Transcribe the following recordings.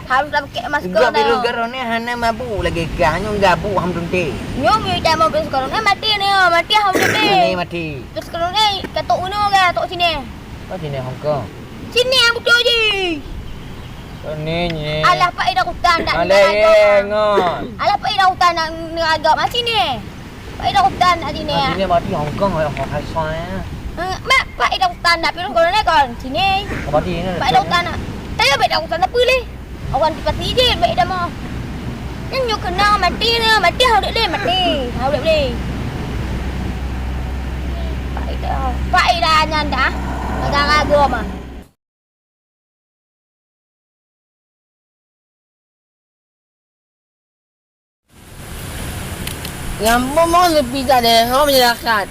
Harus dah pakai masker Gua dah. virus corona hana mabuk lagi kanyo gabu ham tunte. Nyo mi dah mau virus corona mati ni, mati ham mati. Ini mati. Virus corona katok uno ke, tok sini. Oh sini Hong Kong. Sini aku tu je. Ini. Alah pak ida hutan nak Alah ngon. Alah pak ida hutan nak agak mak sini. Pak ida hutan nak sini. Sini mati Hong Kong hai hai soalnya. Mak pak ida hutan nak virus corona kon sini. Mati ini. Pak ida hutan nak. Saya pak ida hutan apa leh? Orang di pasti je pak ida mau. Yang nyo kena mati ni, mati hau dek leh, mati. Hau dek leh. Pak ida nyanda. Agak agak mah. Yang mau lebih tak ada, mau masyarakat.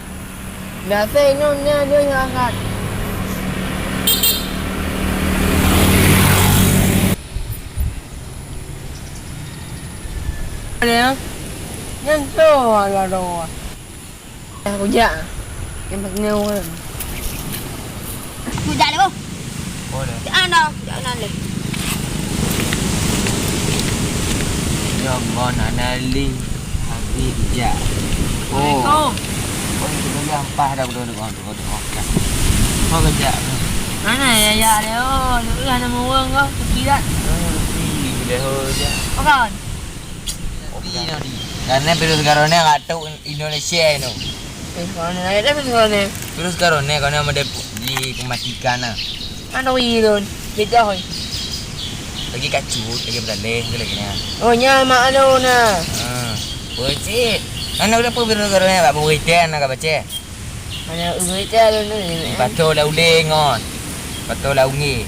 Biasanya dia masyarakat. Ada yang tu ada. Aku jak. Yang pakai orang. Sudah dah. Boleh. Jangan leh. Jangan anali. Habis je. Oh. Oh itu dia apa dah betul dengan okey. Kau kerja. Mana ya dia? Oh, lu kan nama orang kau pergi tak? Boleh hoja. Okey. Karena virus corona kata Indonesia itu. Sekarang ni ada sekarang ni. Virus corona karena ada di kematikan nah. Mana wilon? Kita hoi. Lagi kacut, lagi beralih lagi ni. Oh nya mak anu na. Bocik. Anak udah virus corona pak muitan nak baca. Mana uita ni. Patut lah uling ngon. Patut lah ungi.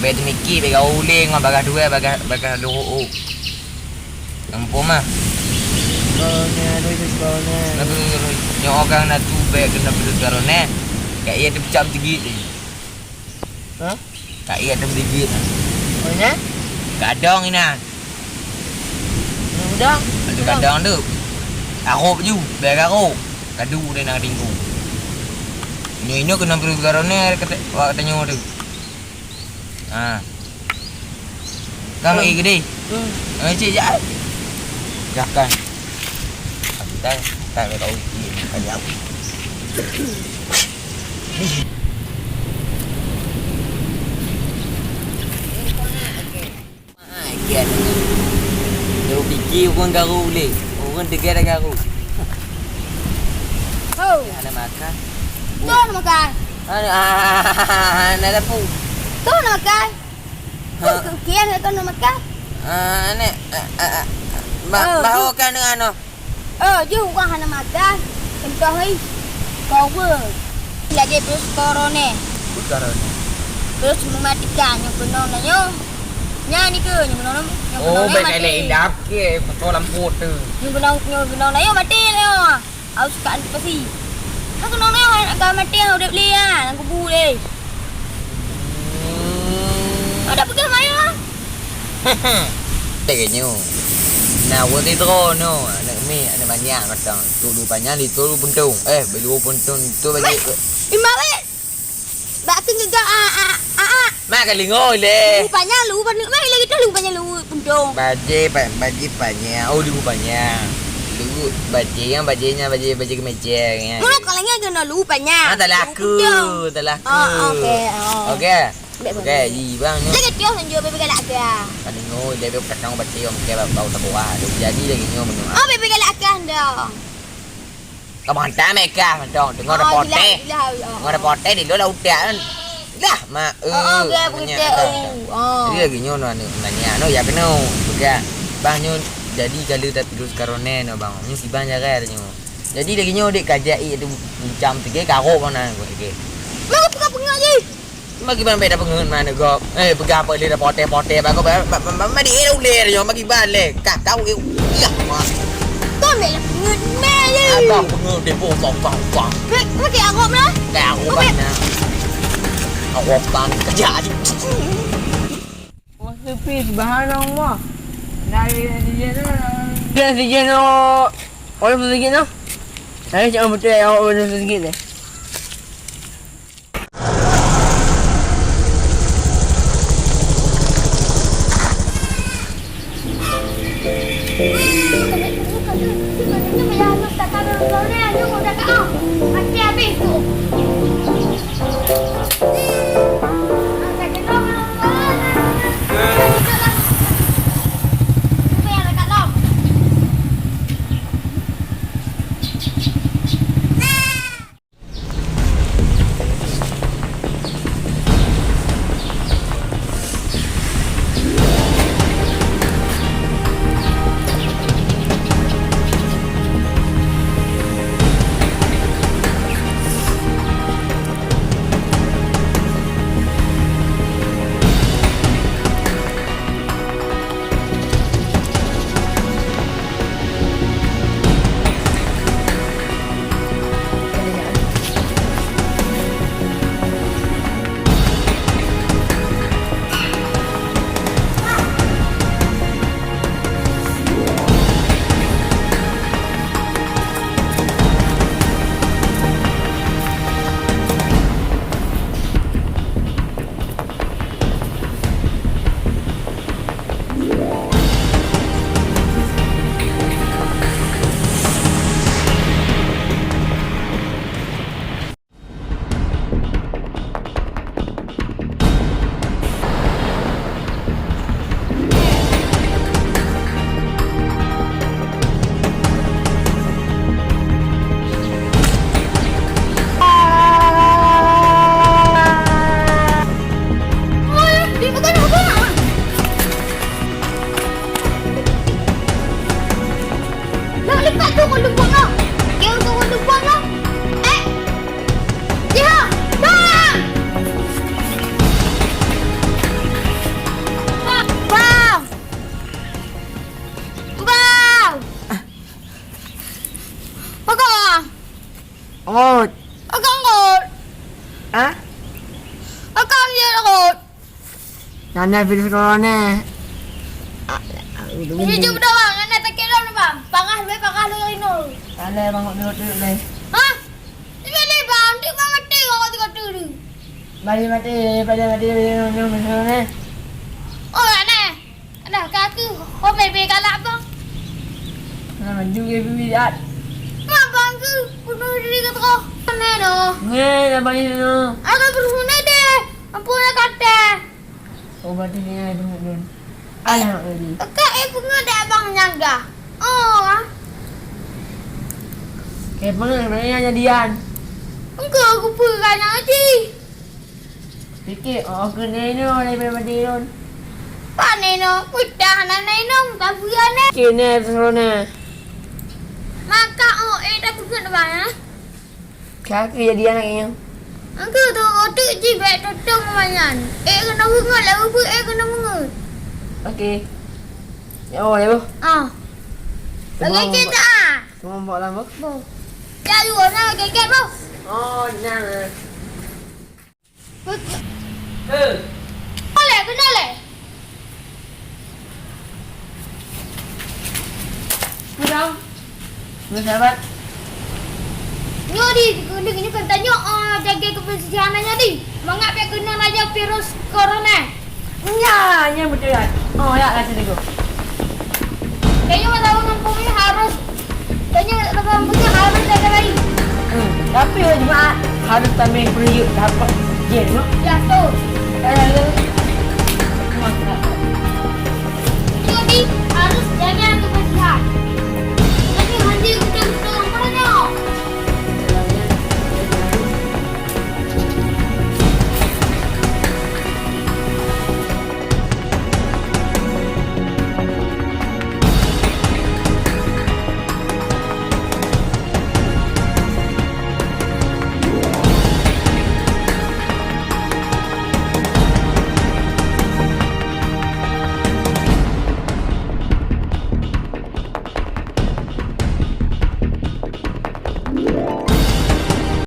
Bet miki bega uling ngon baga dua baga lu. Nampu mah. Corona, corona. Nak ni orang nak tu beg kena virus corona. Kak ia tu pecah digit. Ha? Kak ia tu digit. Oh nya? Gadong ni nah. Udah. Ada gadong tu. Aku ju, beg aku. Kadu dia nak tinggu. Ini kena virus corona kata katanya tu. Ha. Kamu pergi gede. Cik jap. Jangan. Tak tahu ini ada apa. Kian. Dia fikir orang garu boleh. Orang dekat garu. Oh, Ada makan. tu nak makan. Ada lampu. Tu nak makan. Tu kian tu nak makan. Nek. Bawa kan dengan ano. Jom kau nak makan. Entah ni. Kau ber. Lagi virus corona. Bukan. Virus mematikan yang benar nanya. Nya ni ke yang benar Oh, baik elok indap ke pasal lampu tu. Yang benar nanya mati nanya. Aku suka antipasi. Aku nanya agak mati aku dah beli ah, aku bu deh. Ada pergi maya. Kayaknya. Nah, waktu itu no, anak mi, anak banyak macam tu lu banyak di tu lu puntung. Belu puntung tu bagi. Imare. Bak kengga Mak kalingo le. Lupanya lu banyak mai lagi tu lupanya lu puntung. Baje banyak. Oh, lu banyak. Lu bajenya baje kemeja ya. Kalau kalanya kena lupanya. Tak laku. Okey. Okey, bang. Jangan tiup sanjo bebe galak ke. Kalingo dia be katang bace om ke bau tak buah. Jadi lagi nyo menu. Bebe galak ke dah. Kamu hantar mereka macam dengar reporter. Dengar reporter di luar udah. Lah, mak. Okey, begitu. Jadi lagi nyo nanya no ya kena. Juga bang nyo jadi kalau tak virus corona no bang. Nyo si bang jaga nyo. Jadi lagi nyo dek kajai itu jam 3 karo mana okey. Mau penga je. Bagi ban beda pengen mana gop. Pegang apa le reporter bago ba di elu le yo bagi ban le. Kak kau eu. Lah, mas. Tu me lah pengen me je. Abang pengen depo bang. Pakai agak lah. Kau aku banyak. Aku tan kerja je. Masa pis bahan mah. Dari dia tu. Dia no. Orang sedikit no. Saya jangan betul orang sedikit ni. Ot. Hah? Nana virus corona. Hidup dah bang, nak tak kira dah bang. Pangah lu inul. Nana bangun dulu deh. Hah? Ini ni bang, di bang mati kau tu kata tu. Mati corona. Oh ana. Ada kaki, kau bebe galak bang. Nana maju ke bibiat. Mak bang tu, bunuh diri kata kau. Mana no? Dah balik no. Aku berusaha deh. Apa nak kata? Obat ini dulu. Alah lagi. Kak, bunga dah bang nyaga. Oh, Kayak mana sebenarnya jadian? engkau aku pegang nanti. Fikir kena ini daripada mati don. Pane no, udah nanai no, tak bukan ni. Kena corona. Maka dah bukan bang ya. Kaki jadian lagi. Engkau tu otak jibet tutung manyan. Kena bunga lah, kena bunga. Okey. Ya bu. Ah. Lagi kita ah. Semua buat lama. Bu. Jadi orang kekek bu. Oh, jangan. Boleh, kena le. Kurang. Sahabat. Nyori, ini kan tanya jaga kebersihanannya di. Mengapa kena aja virus corona? Ya betul ya. Oh ya kata dia. Kayaknya mata kampungnya harus. Kayaknya kampungnya harus jaga lagi. Tapi juga harus kami pergi dapat je no. Ya tu. Jadi harus jaga kebersihan.